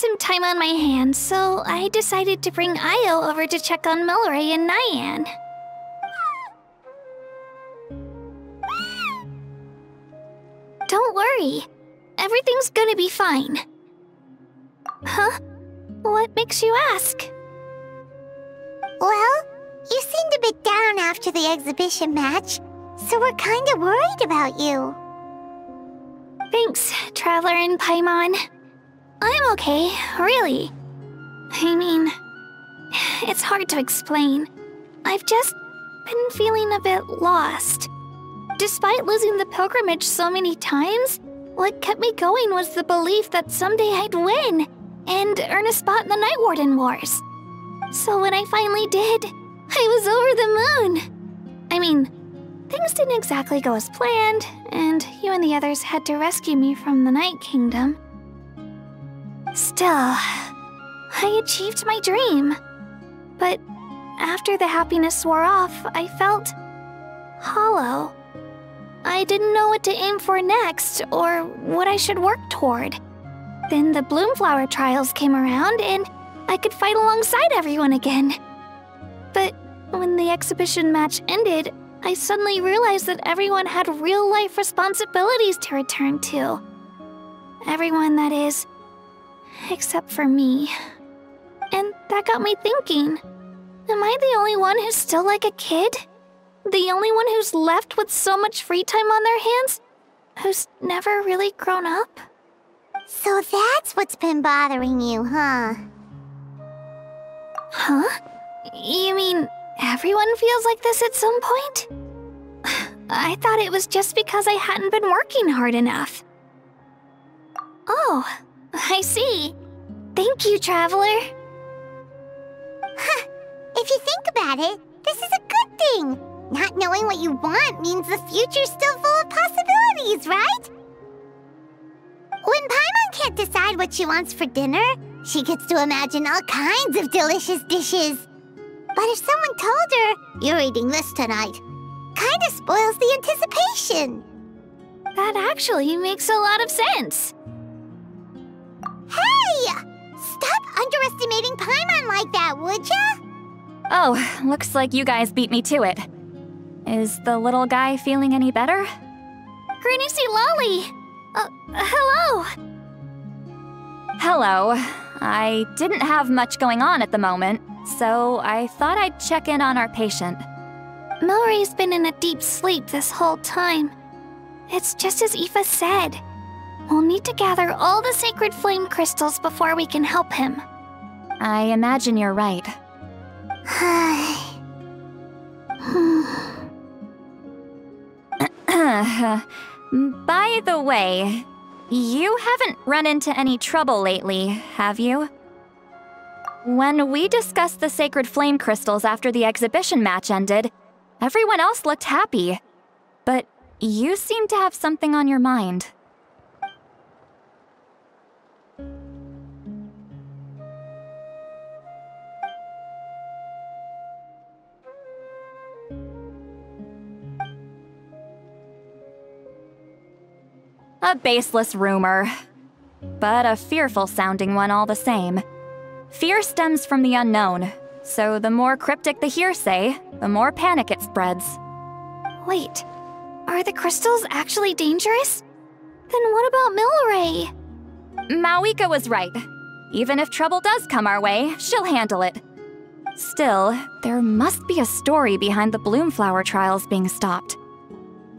some time on my hands, so I decided to bring Io over to check on Milray and Nyan. Don't worry. Everything's gonna be fine. Huh? What makes you ask? Well, you seemed a bit down after the exhibition match, so we're kinda worried about you. Thanks, Traveler and Paimon. I'm okay, really. I mean, it's hard to explain. I've just been feeling a bit lost. Despite losing the pilgrimage so many times, what kept me going was the belief that someday I'd win and earn a spot in the Night Warden Wars. So when I finally did, I was over the moon. I mean, things didn't exactly go as planned, and you and the others had to rescue me from the Night Kingdom. Still, I achieved my dream. But after the happiness wore off, I felt hollow. I didn't know what to aim for next, or what I should work toward. Then the Bloomflower trials came around, and I could fight alongside everyone again. But when the exhibition match ended, I suddenly realized that everyone had real-life responsibilities to return to. Everyone, that is, except for me. And that got me thinking, am I the only one who's still like a kid? The only one who's left with so much free time on their hands? Who's never really grown up? So that's what's been bothering you, huh? Huh? You mean everyone feels like this at some point? I thought it was just because I hadn't been working hard enough. Oh, I see. Thank you, Traveler. Huh. If you think about it, this is a good thing. Not knowing what you want means the future's still full of possibilities, right? When Paimon can't decide what she wants for dinner, she gets to imagine all kinds of delicious dishes. But if someone told her, "You're eating this tonight," kinda spoils the anticipation. That actually makes a lot of sense. Hey! Stop underestimating Paimon like that, would ya? Oh, looks like you guys beat me to it. Is the little guy feeling any better? Granny CITLALI! Hello! Hello. I didn't have much going on at the moment, so I thought I'd check in on our patient. Milray's been in a deep sleep this whole time. It's just as IFA said. We'll need to gather all the sacred flame crystals before we can help him. I imagine you're right. By the way, you haven't run into any trouble lately, have you? When we discussed the sacred flame crystals after the exhibition match ended, everyone else looked happy. But you seem to have something on your mind. A baseless rumor, but a fearful-sounding one all the same. Fear stems from the unknown, so the more cryptic the hearsay, the more panic it spreads. Wait, are the crystals actually dangerous? Then what about Milray? Mawika was right. Even if trouble does come our way, she'll handle it. Still, there must be a story behind the Bloomflower trials being stopped.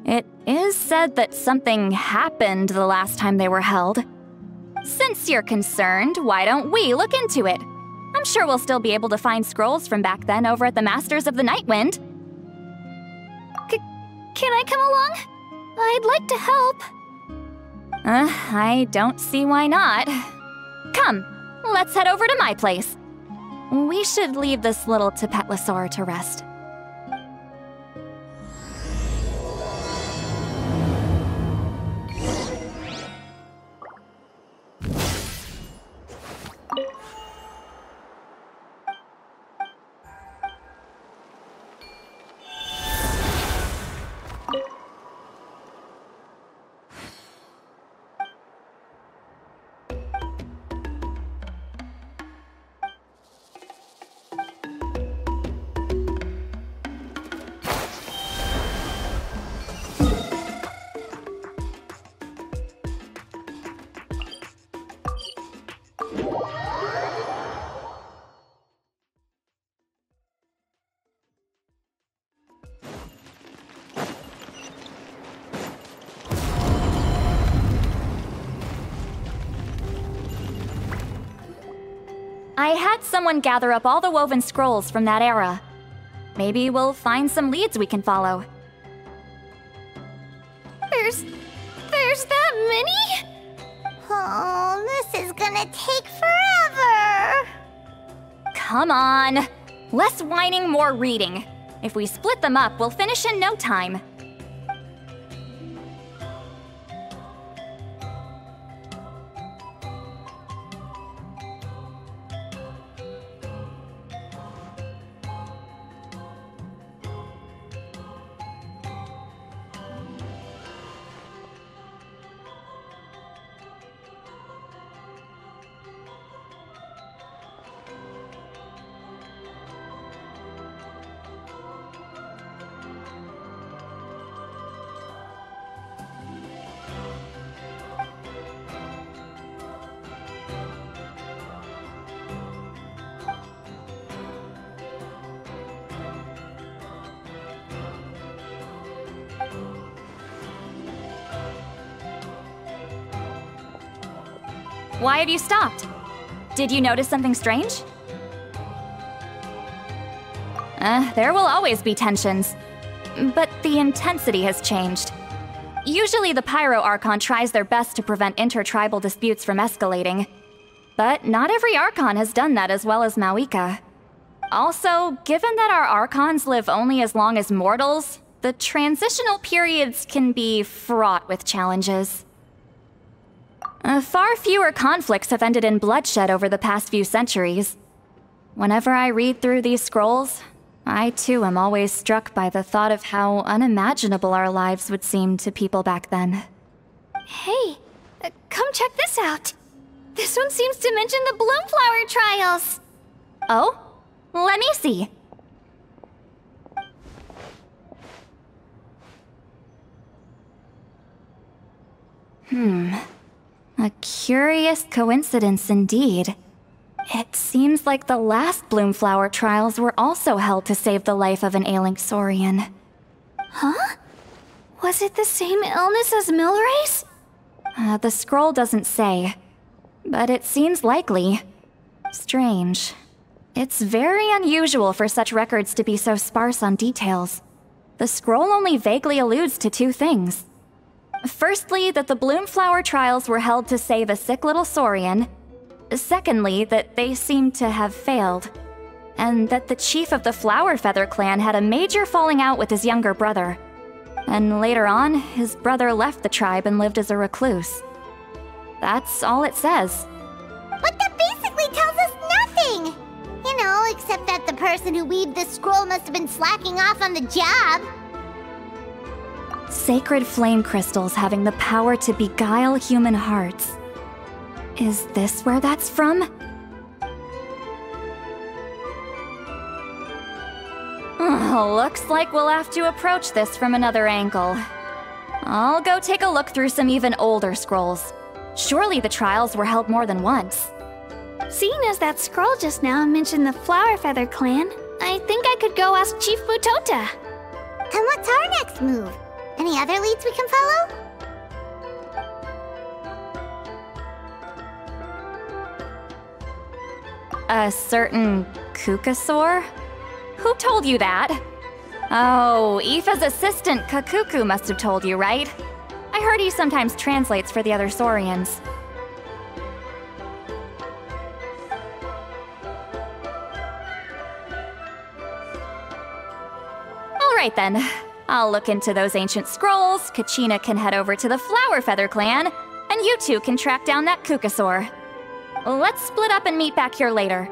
It is said that something happened the last time they were held. Since you're concerned, why don't we look into it? I'm sure we'll still be able to find scrolls from back then over at the Masters of the Nightwind. Can I come along? I'd like to help. I don't see why not. Come, let's head over to my place. We should leave this little Tapetlosaur to rest. I had someone gather up all the woven scrolls from that era. Maybe we'll find some leads we can follow. There's that many? Oh, this is gonna take forever. Come on. Less whining, more reading. If we split them up, we'll finish in no time. Why have you stopped? Did you notice something strange? There will always be tensions. But the intensity has changed. Usually the Pyro Archon tries their best to prevent intertribal disputes from escalating. But not every Archon has done that as well as Mawika. Also, given that our Archons live only as long as mortals, the transitional periods can be fraught with challenges. Far fewer conflicts have ended in bloodshed over the past few centuries. Whenever I read through these scrolls, I too am always struck by the thought of how unimaginable our lives would seem to people back then. Hey, come check this out. This one seems to mention the Bloomflower trials. Oh? Let me see. A curious coincidence indeed. It seems like the last Bloomflower trials were also held to save the life of an ailing Saurian. Huh? Was it the same illness as Milray's? The scroll doesn't say, but it seems likely. Strange. It's very unusual for such records to be so sparse on details. The scroll only vaguely alludes to two things. Firstly, that the Bloomflower trials were held to save a sick little Saurian. Secondly, that they seem to have failed. And that the chief of the Flower Feather clan had a major falling out with his younger brother. And later on, his brother left the tribe and lived as a recluse. That's all it says. But that basically tells us nothing! You know, except that the person who weaved this scroll must have been slacking off on the job. Sacred flame crystals having the power to beguile human hearts. Is this where that's from? Looks like we'll have to approach this from another angle. I'll go take a look through some even older scrolls. Surely the trials were held more than once. Seeing as that scroll just now mentioned the Flower Feather clan, I think I could go ask Chief Butota. And what's our next move? Any other leads we can follow? A certain Kukasaur? Who told you that? Oh, IFA's assistant Kakuku must have told you, right? I heard he sometimes translates for the other Saurians. Alright then. I'll look into those ancient scrolls, Kachina can head over to the Flower Feather clan, and you two can track down that Kukasaur. Let's split up and meet back here later.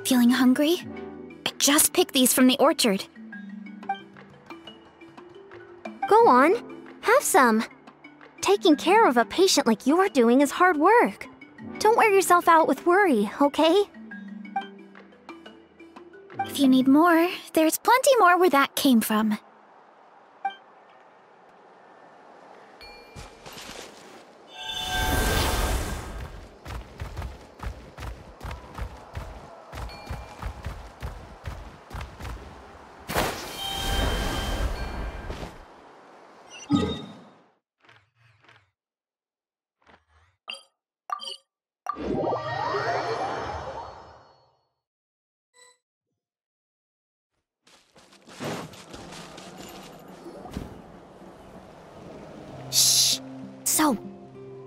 Feeling hungry? I just picked these from the orchard. Go on, have some. Taking care of a patient like you're doing is hard work. Don't wear yourself out with worry, okay? If you need more, there's plenty more where that came from. So,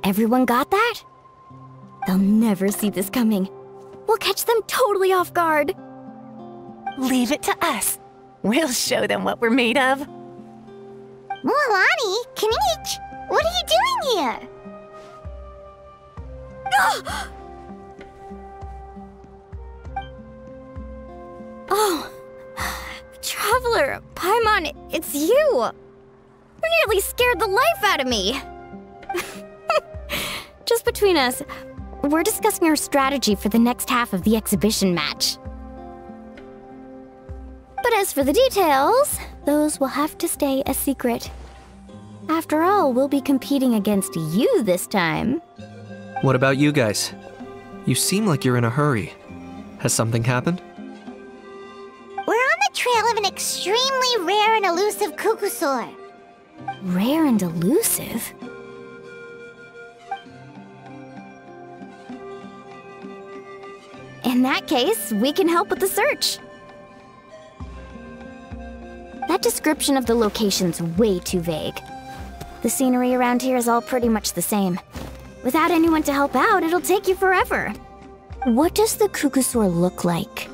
everyone got that? They'll never see this coming. We'll catch them totally off guard. Leave it to us. We'll show them what we're made of. Mualani, Kinich, what are you doing here? Oh, Traveler, Paimon, it's you! You nearly scared the life out of me! Just between us, we're discussing our strategy for the next half of the exhibition match. But as for the details, those will have to stay a secret. After all, we'll be competing against you this time. What about you guys? You seem like you're in a hurry. Has something happened? We're on the trail of an extremely rare and elusive Kukusaur. Rare and elusive? In that case, we can help with the search. That description of the location's way too vague. The scenery around here is all pretty much the same. Without anyone to help out, it'll take you forever. What does the Kukusaur look like?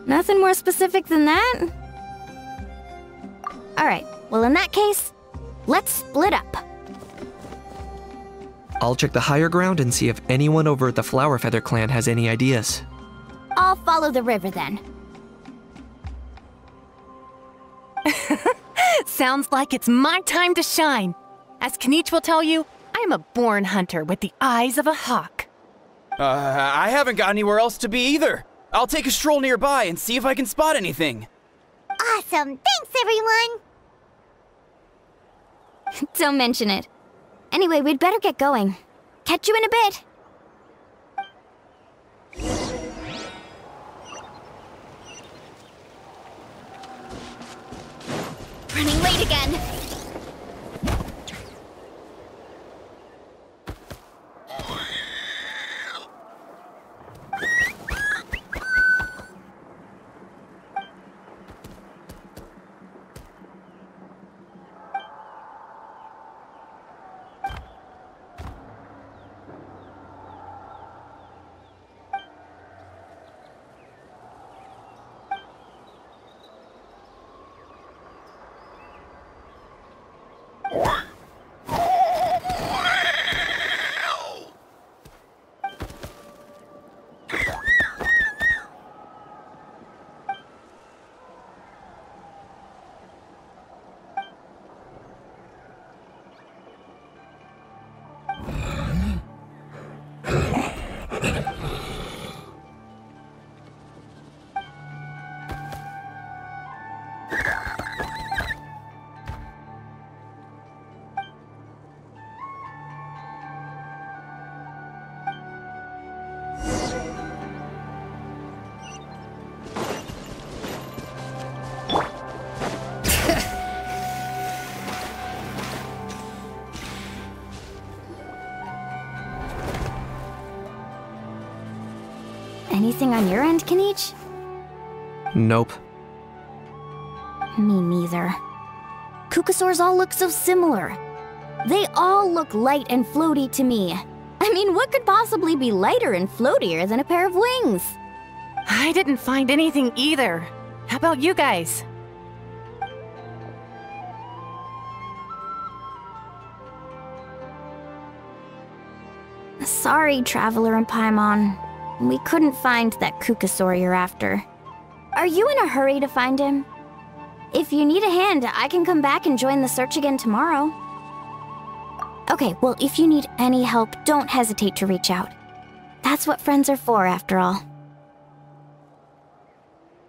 Nothing more specific than that? Alright, well in that case, let's split up. I'll check the higher ground and see if anyone over at the Flower Feather clan has any ideas. I'll follow the river then. Sounds like it's my time to shine. As Kinich will tell you, I'm a born hunter with the eyes of a hawk. I haven't got anywhere else to be either. I'll take a stroll nearby and see if I can spot anything. Awesome, thanks everyone! Don't mention it. Anyway, we'd better get going. Catch you in a bit. Running late again. Anything on your end, Kenichi? Nope. Me neither. Kukasaurs all look so similar. They all look light and floaty to me. I mean, what could possibly be lighter and floatier than a pair of wings? I didn't find anything either. How about you guys? Sorry, Traveler and Paimon. We couldn't find that Kukasaur you're after. Are you in a hurry to find him? If you need a hand, I can come back and join the search again tomorrow. Okay, well, if you need any help, don't hesitate to reach out. That's what friends are for, after all.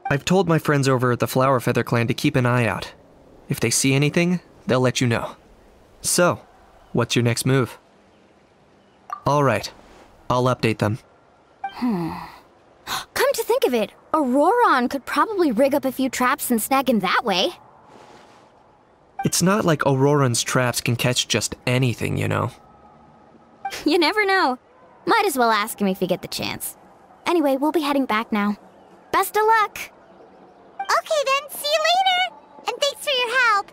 I've told my friends over at the Flower Feather Clan to keep an eye out. If they see anything, they'll let you know. So, what's your next move? Alright, I'll update them. Come to think of it, Auroron could probably rig up a few traps and snag him that way. It's not like Auroran's traps can catch just anything, you know. You never know. Might as well ask him if you get the chance. Anyway, we'll be heading back now. Best of luck! Okay then, see you later! And thanks for your help!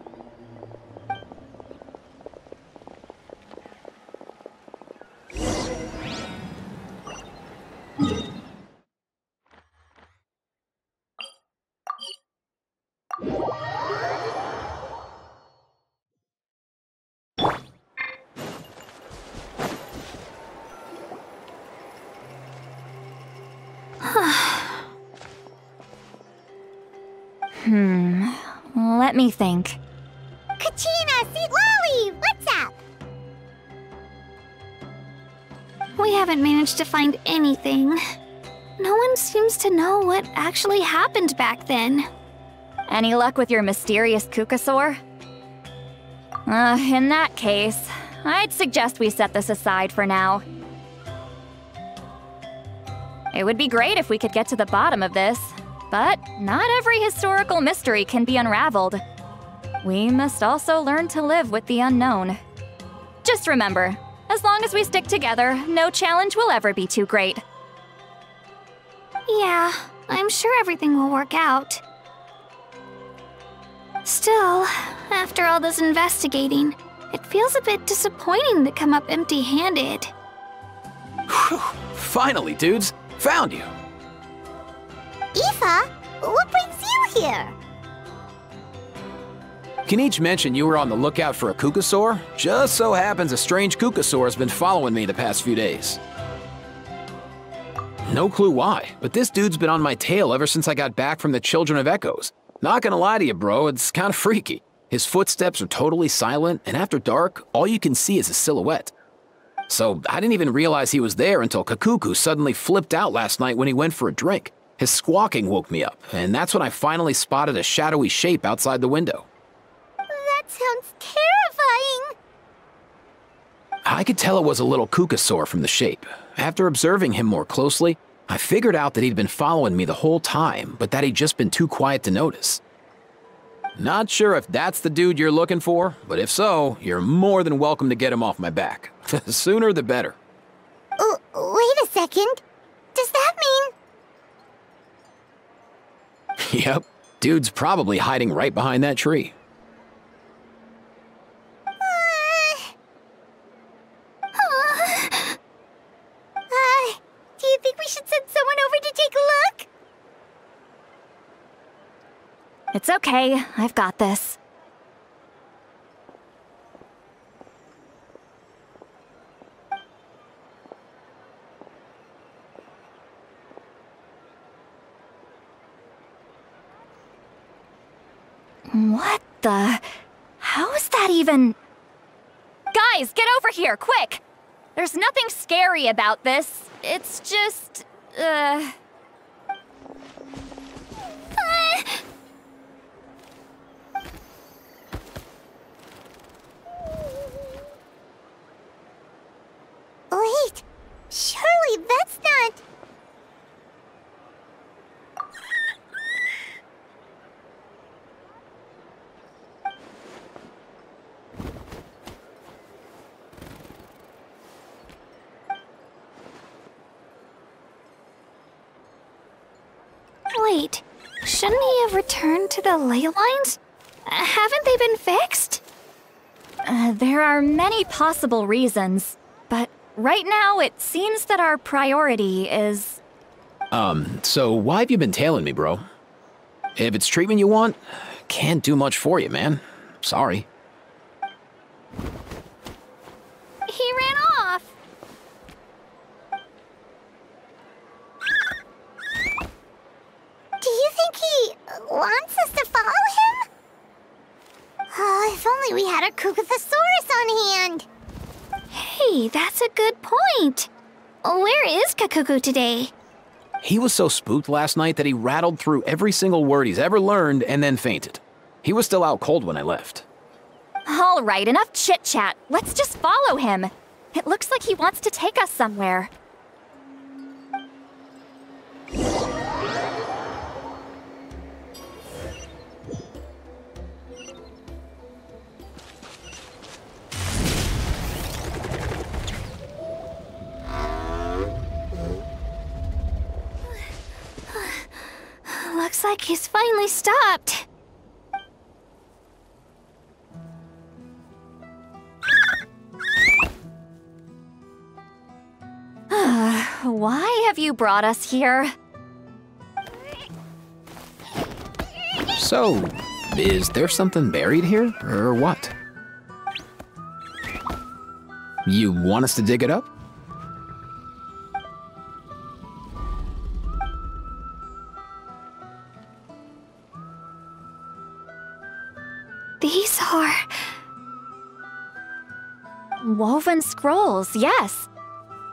Let me think. Kachina, CITLALI, what's up? We haven't managed to find anything. No one seems to know what actually happened back then. Any luck with your mysterious Kukasaur? In that case, I'd suggest we set this aside for now. It would be great if we could get to the bottom of this, but not every historical mystery can be unraveled. We must also learn to live with the unknown. Just remember, as long as we stick together, no challenge will ever be too great. Yeah, I'm sure everything will work out. Still, after all this investigating, it feels a bit disappointing to come up empty-handed. Whew. Finally, dudes. Found you. IFA, what brings you here? Kenichi mentioned you were on the lookout for a Kukasaur. Just so happens a strange Kukasaur has been following me the past few days. No clue why, but this dude's been on my tail ever since I got back from the Children of Echoes. Not gonna lie to you, bro, it's kinda freaky. His footsteps are totally silent, and after dark, all you can see is a silhouette. So I didn't even realize he was there until Kakuku suddenly flipped out last night when he went for a drink. His squawking woke me up, and that's when I finally spotted a shadowy shape outside the window. That sounds terrifying! I could tell it was a little Kukasaur from the shape. After observing him more closely, I figured out that he'd been following me the whole time, but that he'd just been too quiet to notice. Not sure if that's the dude you're looking for, but if so, you're more than welcome to get him off my back. The sooner the better. Wait a second. Does that mean... Yep, dude's probably hiding right behind that tree. Do you think we should send someone over to take a look? It's okay, I've got this. What the? How is that even? Guys, get over here, quick! There's nothing scary about this. It's just, Wait, surely that's not... Wait, shouldn't he have returned to the ley lines? Haven't they been fixed? There are many possible reasons, but right now it seems that our priority is... So why have you been tailing me, bro? If it's treatment you want, can't do much for you, man. Sorry. He ran off. Do you think he wants us to follow him? Oh, if only we had a Cucuthosaurus on hand. Hey, that's a good point. Where is Kakuku today? He was so spooked last night that he rattled through every single word he's ever learned and then fainted. He was still out cold when I left. All right, enough chit-chat. Let's just follow him. It looks like he wants to take us somewhere. Looks like he's finally stopped. Why have you brought us here? So, is there something buried here, or what? You want us to dig it up? These are... Woven scrolls, yes.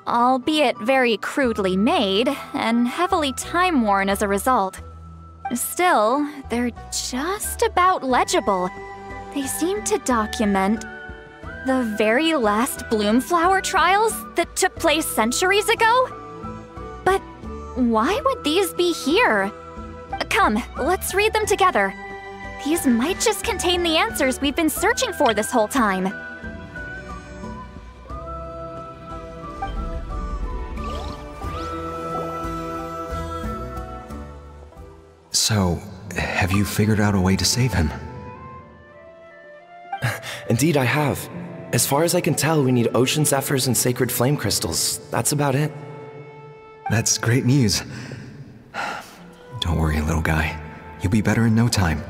Albeit very crudely made, and heavily time-worn as a result. Still, they're just about legible. They seem to document the very last Bloomflower trials that took place centuries ago? But why would these be here? Come, let's read them together. These might just contain the answers we've been searching for this whole time. So, have you figured out a way to save him? Indeed, I have. As far as I can tell, we need ocean zephyrs and sacred flame crystals. That's about it. That's great news. Don't worry, little guy. You'll be better in no time.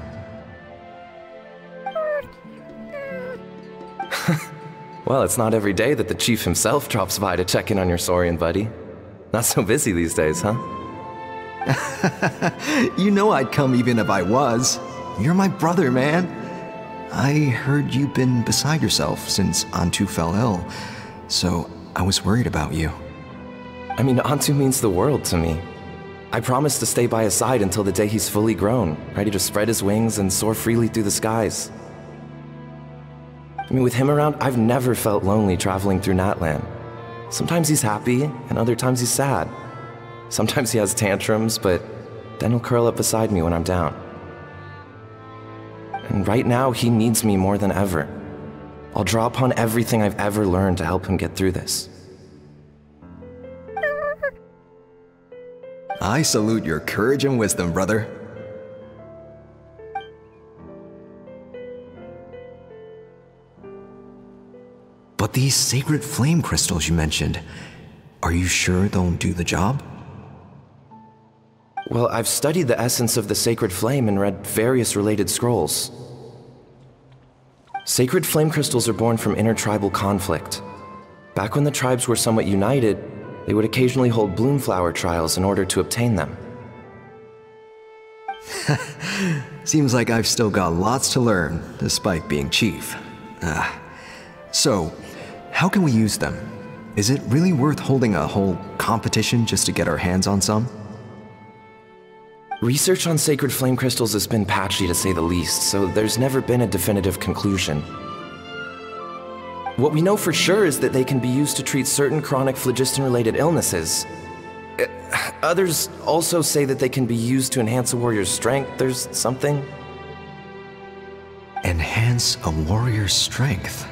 Well, it's not every day that the chief himself drops by to check in on your Saurian buddy. Not so busy these days, huh? You know I'd come even if I was. You're my brother, man. I heard you've been beside yourself since Antu fell ill, so I was worried about you. I mean, Antu means the world to me. I promised to stay by his side until the day he's fully grown, ready to spread his wings and soar freely through the skies. I mean, with him around, I've never felt lonely traveling through NATLAN. Sometimes he's happy, and other times he's sad. Sometimes he has tantrums, but then he'll curl up beside me when I'm down. And right now, he needs me more than ever. I'll draw upon everything I've ever learned to help him get through this. I salute your courage and wisdom, brother. But these sacred flame crystals you mentioned, are you sure they'll do the job? Well, I've studied the essence of the sacred flame and read various related scrolls. Sacred flame crystals are born from intertribal conflict. Back when the tribes were somewhat united, they would occasionally hold Bloomflower trials in order to obtain them. Seems like I've still got lots to learn, despite being chief. So, how can we use them? Is it really worth holding a whole competition just to get our hands on some? Research on sacred flame crystals has been patchy to say the least, so there's never been a definitive conclusion. What we know for sure is that they can be used to treat certain chronic phlogiston-related illnesses. Others also say that they can be used to enhance a warrior's strength. There's something. Enhance a warrior's strength?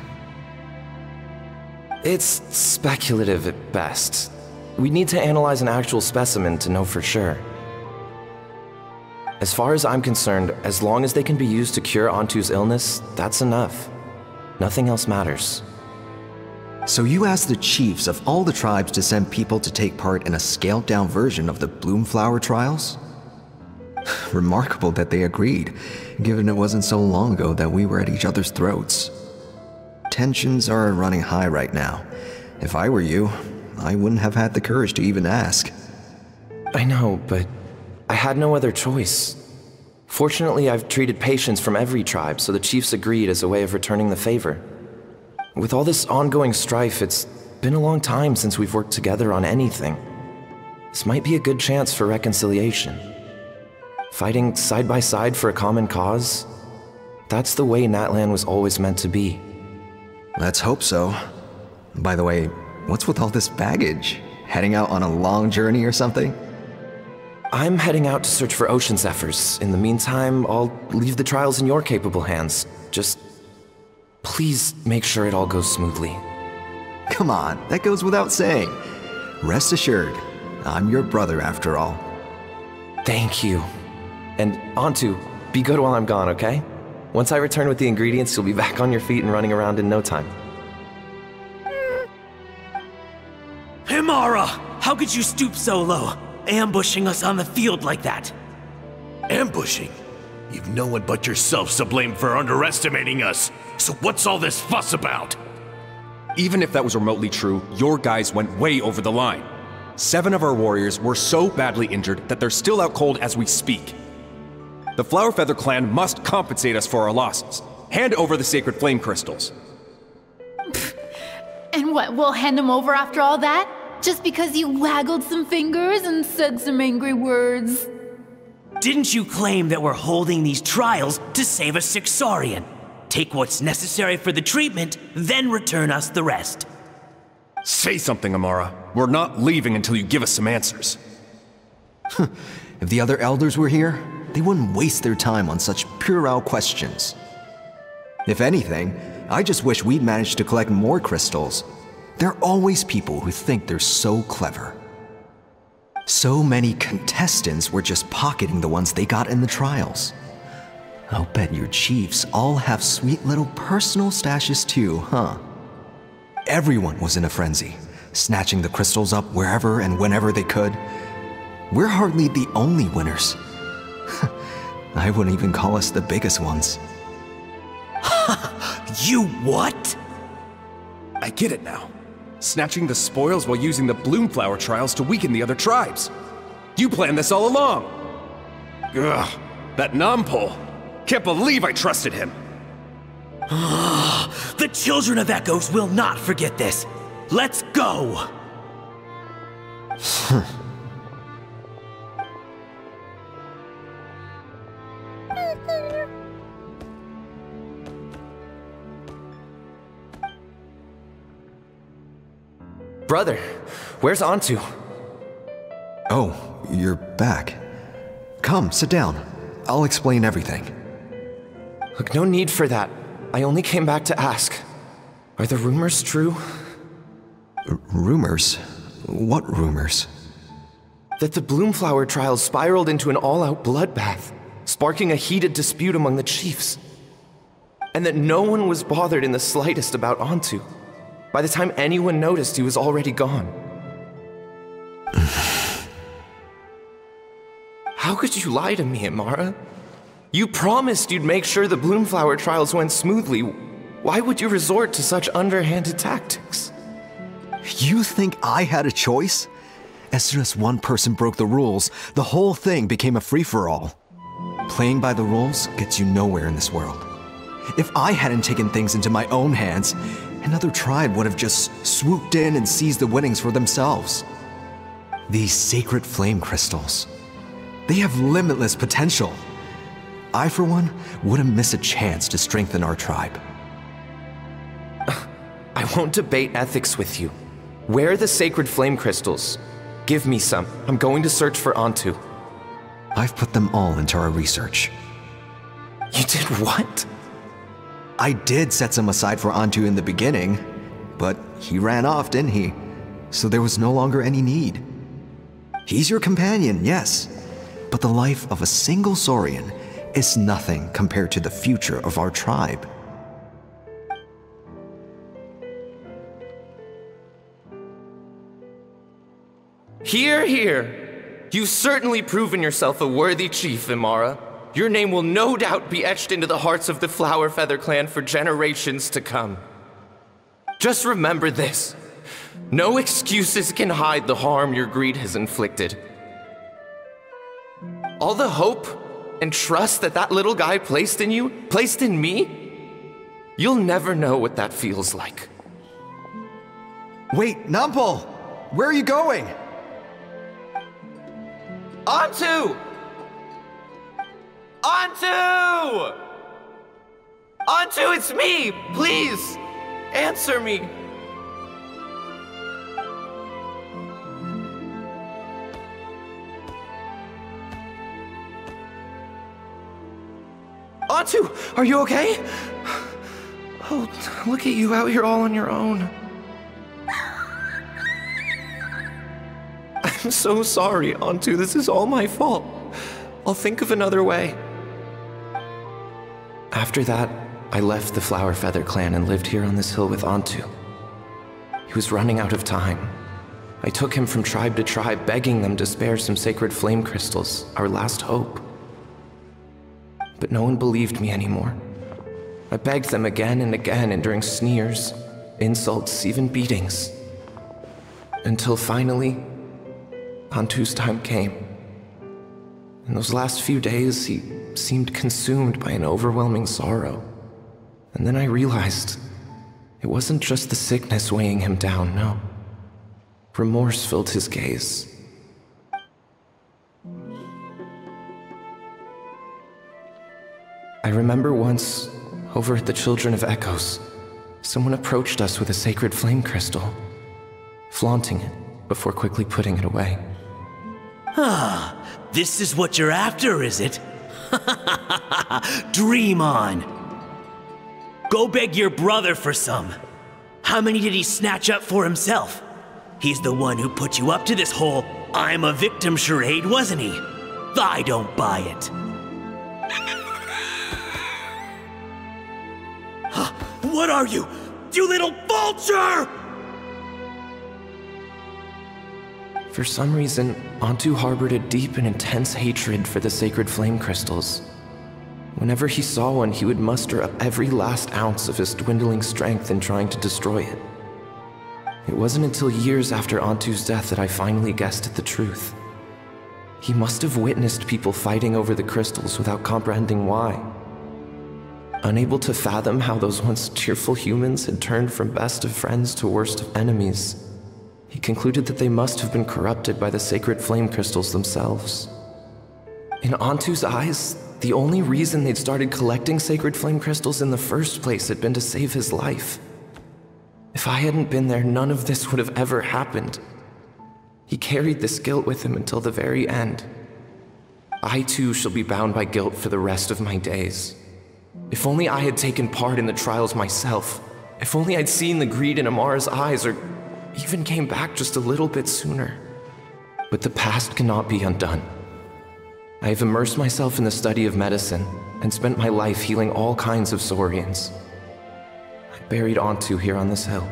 It's speculative at best. We need to analyze an actual specimen to know for sure. As far as I'm concerned, as long as they can be used to cure Antu's illness, that's enough. Nothing else matters. So you asked the chiefs of all the tribes to send people to take part in a scaled-down version of the Bloomflower trials? Remarkable that they agreed, given it wasn't so long ago that we were at each other's throats. Tensions are running high right now. If I were you, I wouldn't have had the courage to even ask. I know, but I had no other choice. Fortunately, I've treated patients from every tribe, so the chiefs agreed as a way of returning the favor. With all this ongoing strife, it's been a long time since we've worked together on anything. This might be a good chance for reconciliation. Fighting side by side for a common cause? That's the way NATLAN was always meant to be. Let's hope so. By the way, what's with all this baggage? Heading out on a long journey or something? I'm heading out to search for Ocean Zephyrs. In the meantime, I'll leave the trials in your capable hands. Just please make sure it all goes smoothly. Come on, that goes without saying. Rest assured, I'm your brother after all. Thank you. And Antu, be good while I'm gone, okay? Once I return with the ingredients, you'll be back on your feet and running around in no time. Himara! How could you stoop so low, ambushing us on the field like that? Ambushing? You've no one but yourself to blame for underestimating us. So what's all this fuss about? Even if that was remotely true, your guys went way over the line. 7 of our warriors were so badly injured that they're still out cold as we speak. The Flower Feather clan must compensate us for our losses. Hand over the sacred flame crystals. And what, we'll hand them over after all that? Just because you waggled some fingers and said some angry words? Didn't you claim that we're holding these trials to save a Sixarian? Take what's necessary for the treatment, then return us the rest. Say something, Amara. We're not leaving until you give us some answers. If the other elders were here, they wouldn't waste their time on such puerile questions. If anything, I just wish we'd managed to collect more crystals. There are always people who think they're so clever. So many contestants were just pocketing the ones they got in the trials. I'll bet your chiefs all have sweet little personal stashes too, huh? Everyone was in a frenzy, snatching the crystals up wherever and whenever they could. We're hardly the only winners. I wouldn't even call us the biggest ones. You what? I get it now. Snatching the spoils while using the Bloomflower trials to weaken the other tribes. You planned this all along. Ugh, that Nampol. Can't believe I trusted him. The Children of Echoes will not forget this. Let's go! Brother, where's Antu? Oh, you're back. Come, sit down. I'll explain everything. Look, no need for that. I only came back to ask. Are the rumors true? Rumors? What rumors? That the Bloomflower trials spiraled into an all-out bloodbath, sparking a heated dispute among the chiefs. And that no one was bothered in the slightest about Antu. By the time anyone noticed, he was already gone. How could you lie to me, Amara? You promised you'd make sure the Bloomflower trials went smoothly. Why would you resort to such underhanded tactics? You think I had a choice? As soon as one person broke the rules, the whole thing became a free-for-all. Playing by the rules gets you nowhere in this world. If I hadn't taken things into my own hands, another tribe would have just swooped in and seized the winnings for themselves. These sacred flame crystals, they have limitless potential. I, for one, wouldn't miss a chance to strengthen our tribe. I won't debate ethics with you. Where are the sacred flame crystals? Give me some. I'm going to search for Antu. I've put them all into our research. You did what? I did set some aside for Antu in the beginning, but he ran off, didn't he? So there was no longer any need. He's your companion, yes, but the life of a single Saurian is nothing compared to the future of our tribe. Hear, hear. You've certainly proven yourself a worthy chief, Imara. Your name will no doubt be etched into the hearts of the Flower Feather clan for generations to come. Just remember this. No excuses can hide the harm your greed has inflicted. All the hope and trust that that little guy placed in you, placed in me, you'll never know what that feels like. Wait, Numpel! Where are you going? Onto! Onto! Onto, it's me! Please! Answer me! Onto, are you okay? Oh, look at you out here all on your own. I'm so sorry, Onto. This is all my fault. I'll think of another way. After that, I left the Flower Feather clan and lived here on this hill with Onto. He was running out of time. I took him from tribe to tribe, begging them to spare some sacred flame crystals, our last hope. But no one believed me anymore. I begged them again and again, enduring sneers, insults, even beatings. Until finally, Onto's time came. In those last few days, he seemed consumed by an overwhelming sorrow. And then I realized it wasn't just the sickness weighing him down, no. Remorse filled his gaze. I remember once, over at the Children of Echoes, someone approached us with a sacred flame crystal, flaunting it before quickly putting it away. Ah, this is what you're after, is it? Dream on. Go beg your brother for some. How many did he snatch up for himself? He's the one who put you up to this whole I'm a victim charade, wasn't he? I don't buy it. What are you? You little vulture! For some reason, Onto harbored a deep and intense hatred for the sacred flame crystals. Whenever he saw one, he would muster up every last ounce of his dwindling strength in trying to destroy it. It wasn't until years after Onto's death that I finally guessed at the truth. He must have witnessed people fighting over the crystals without comprehending why. Unable to fathom how those once cheerful humans had turned from best of friends to worst of enemies, he concluded that they must have been corrupted by the sacred flame crystals themselves. In Onto's eyes, the only reason they'd started collecting sacred flame crystals in the first place had been to save his life. If I hadn't been there, none of this would have ever happened. He carried this guilt with him until the very end. I too shall be bound by guilt for the rest of my days. If only I had taken part in the trials myself. If only I'd seen the greed in Amara's eyes, or even came back just a little bit sooner. But the past cannot be undone. I have immersed myself in the study of medicine and spent my life healing all kinds of Saurians. I buried Onto here on this hill,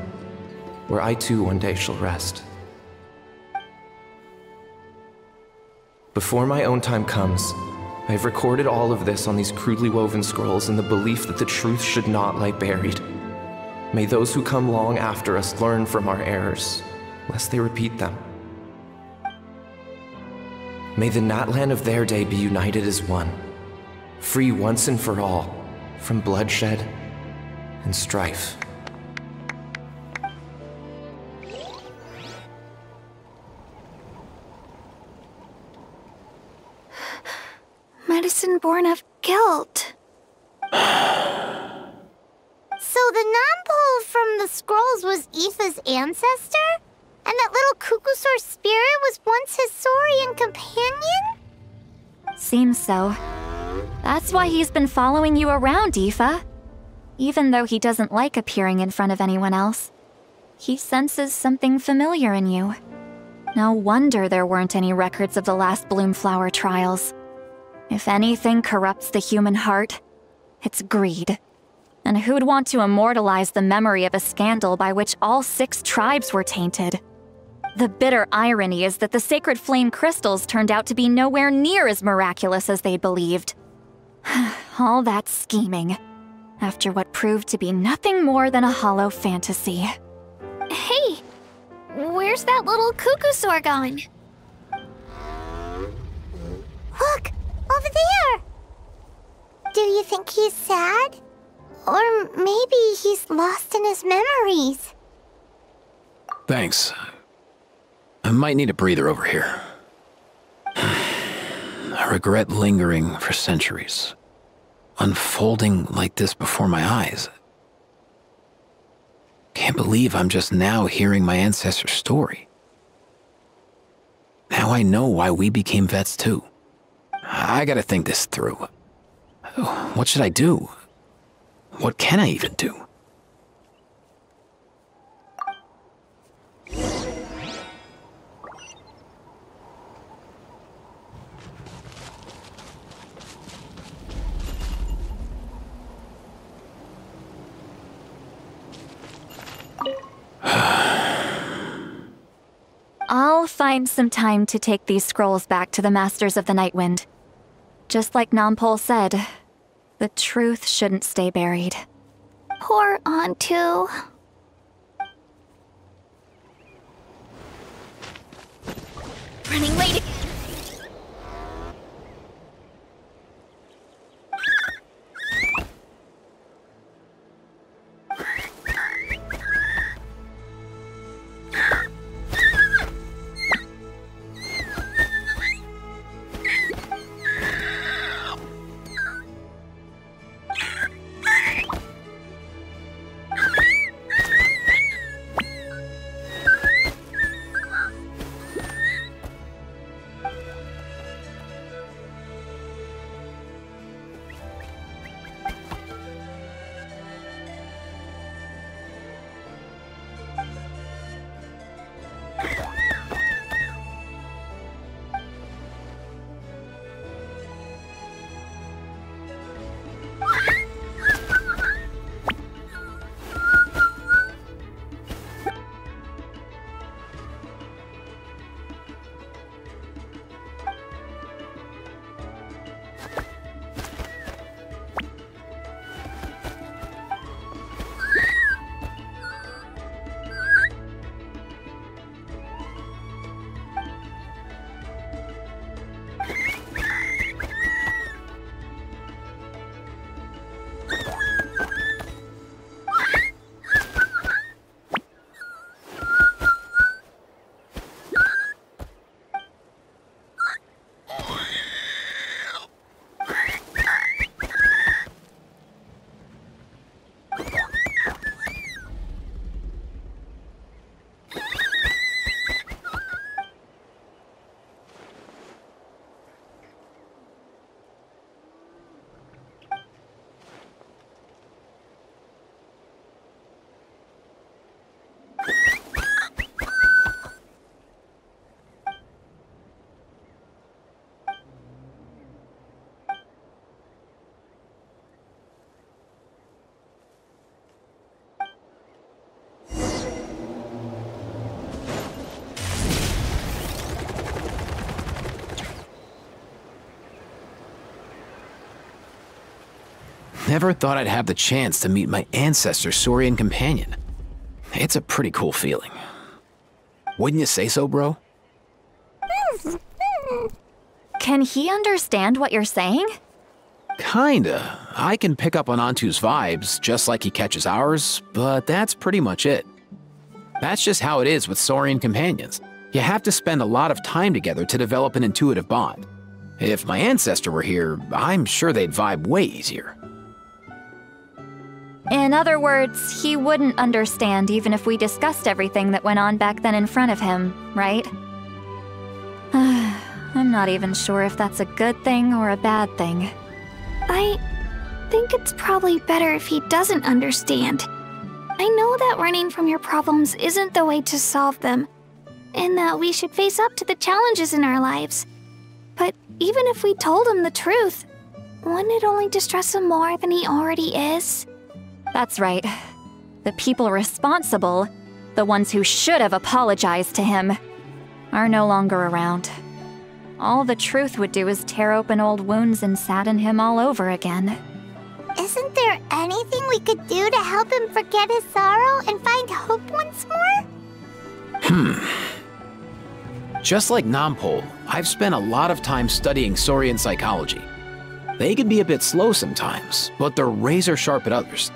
where I too one day shall rest. Before my own time comes, I have recorded all of this on these crudely woven scrolls in the belief that the truth should not lie buried. May those who come long after us learn from our errors, lest they repeat them. May the NATLAN of their day be united as one, free once and for all from bloodshed and strife. Medicine born of guilt. So the non-pole from the scrolls was IFA's ancestor? And that little Cuckoosaur spirit was once his Saurian companion? Seems so. That's why he's been following you around, IFA. Even though he doesn't like appearing in front of anyone else, he senses something familiar in you. No wonder there weren't any records of the last Bloomflower trials. If anything corrupts the human heart, it's greed. And who'd want to immortalize the memory of a scandal by which all 6 tribes were tainted? The bitter irony is that the sacred flame crystals turned out to be nowhere near as miraculous as they believed. All that scheming, after what proved to be nothing more than a hollow fantasy. Hey! Where's that little cuckoo gone? Look! Over there! Do you think he's sad? Or maybe he's lost in his memories? Thanks. I might need a breather over here. I regret lingering for centuries, unfolding like this before my eyes. Can't believe I'm just now hearing my ancestor's story. Now I know why we became vets too. I gotta think this through. What should I do? What can I even do? I'll find some time to take these scrolls back to the Masters of the Nightwind. Just like Nampol said, the truth shouldn't stay buried. Poor Antu. Running late again. Never thought I'd have the chance to meet my ancestor's Saurian companion. It's a pretty cool feeling. Wouldn't you say so, bro? Can he understand what you're saying? Kinda. I can pick up on Antu's vibes, just like he catches ours, but that's pretty much it. That's just how it is with Saurian companions. You have to spend a lot of time together to develop an intuitive bond. If my ancestor were here, I'm sure they'd vibe way easier. In other words, he wouldn't understand even if we discussed everything that went on back then in front of him, right? I'm not even sure if that's a good thing or a bad thing. I think it's probably better if he doesn't understand. I know that running from your problems isn't the way to solve them, and that we should face up to the challenges in our lives. But even if we told him the truth, wouldn't it only distress him more than he already is? That's right. The people responsible, the ones who should have apologized to him, are no longer around. All the truth would do is tear open old wounds and sadden him all over again. Isn't there anything we could do to help him forget his sorrow and find hope once more? Just like Nampol, I've spent a lot of time studying Saurian psychology. They can be a bit slow sometimes, but they're razor sharp at others.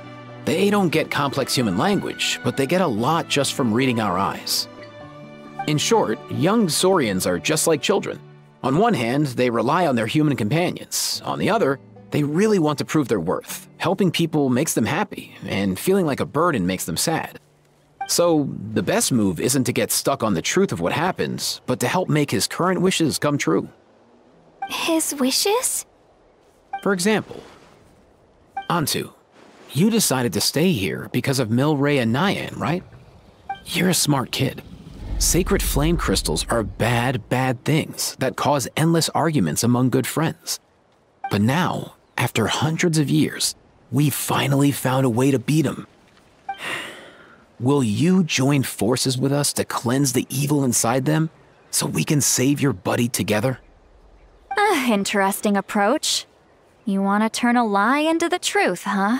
They don't get complex human language, but they get a lot just from reading our eyes. In short, young Saurians are just like children. On one hand, they rely on their human companions. On the other, they really want to prove their worth. Helping people makes them happy, and feeling like a burden makes them sad. So, the best move isn't to get stuck on the truth of what happens, but to help make his current wishes come true. His wishes? For example, Antu, you decided to stay here because of Milray and Nyan, right? You're a smart kid. Sacred flame crystals are bad, bad things that cause endless arguments among good friends. But now, after hundreds of years, we finally found a way to beat them. Will you join forces with us to cleanse the evil inside them so we can save your buddy together? Interesting approach. You want to turn a lie into the truth, huh?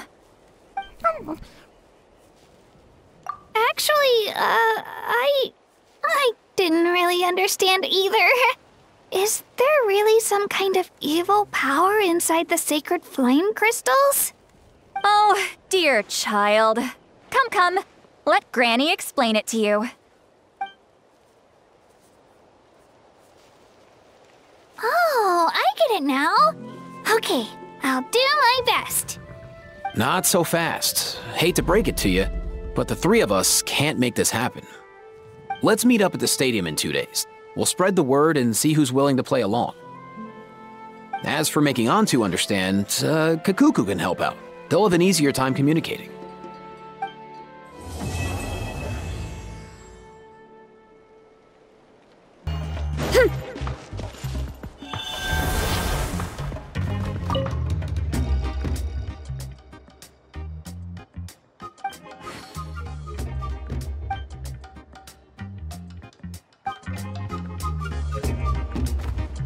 Actually, I didn't really understand either. Is there really some kind of evil power inside the sacred flame crystals? Oh, dear child. Come. Let Granny explain it to you. Oh, I get it now. Okay, I'll do my best. Not so fast. Hate to break it to you, but the three of us can't make this happen. Let's meet up at the stadium in 2 days. We'll spread the word and see who's willing to play along. As for making Antu understand, Kakuku can help out. They'll have an easier time communicating.